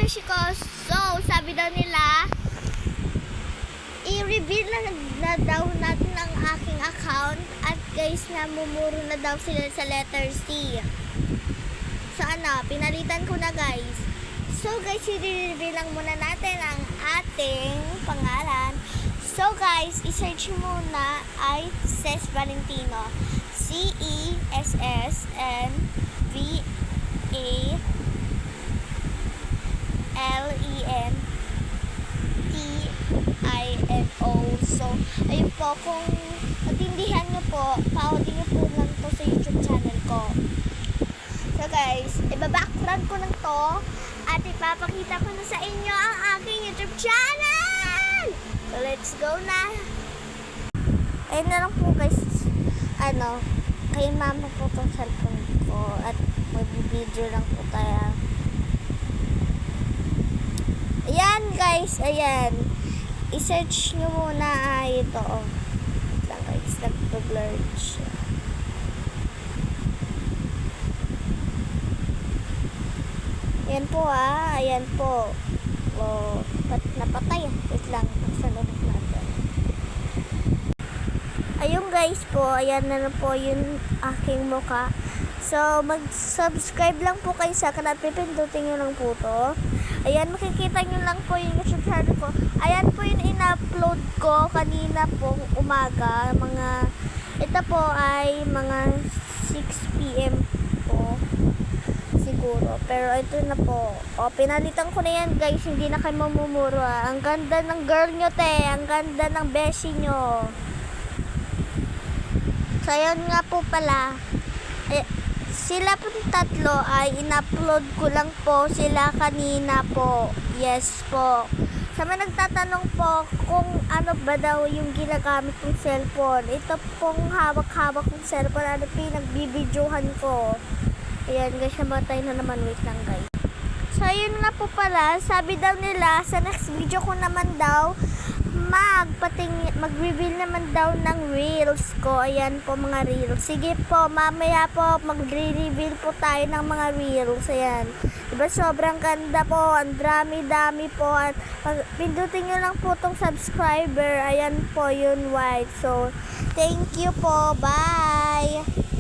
beshi ko. So, sabi daw nila, i-reveal na daw natin ang aking account. At guys, namumuro na daw sila sa letter C. So, pinalitan ko na guys. So, guys, i-reveal lang muna natin ang ating pangalan. So, guys, i-search muna ay Ces Valentino. CESSNVALENTINO. So, ayun po, kung natindihan nyo po, paudin nyo po lang to sa YouTube channel ko. So guys, ibabackground ko lang to at ipapakita ko na sa inyo ang aking YouTube channel! So let's go na! Ayun na lang po guys, kay mama po itong cellphone ko at mag-video lang po tayo. Ayan guys, ayan. I-search nyo muna ito. Wait lang guys, nag-blur siya. Ayan po ayan po. Oh, napatay. Wait lang, magsalubog natin. Ayun guys po, ayan na po yung aking mukha. So, mag-subscribe lang po kayo sa akin at pipindutin nyo lang po to. Ayan, makikita nyo lang po yung YouTube channel ko. Ayan po yung in-upload ko kanina po umaga. Ito po ay mga 6 PM po siguro. Pero ito na po. Pinalitan ko na yan guys. Hindi na kayo mamumuro. Ang ganda ng girl nyo te. Ang ganda ng beshi nyo. So ayun nga po pala. Sila po tatlo ay in-upload ko lang po sila kanina po. Yes po. Sa mga nagtatanong po kung ano ba daw yung ginagamit kong cellphone. Ito pong hawak-hawak kong cellphone. Pinagbibidyohan ko. Ayan guys, namatay na naman. Wait lang guys. So ayun nga po pala. Sabi daw nila sa next video ko naman daw mag-reveal naman daw ng reels ko. Ayan po mga reels. Sige po, mamaya po magre-reveal po tayo ng mga reels. Ayan. Diba sobrang ganda po. Ang dami po. At pindutin nyo lang po tong subscriber. Ayan po yun white. So, thank you po. Bye!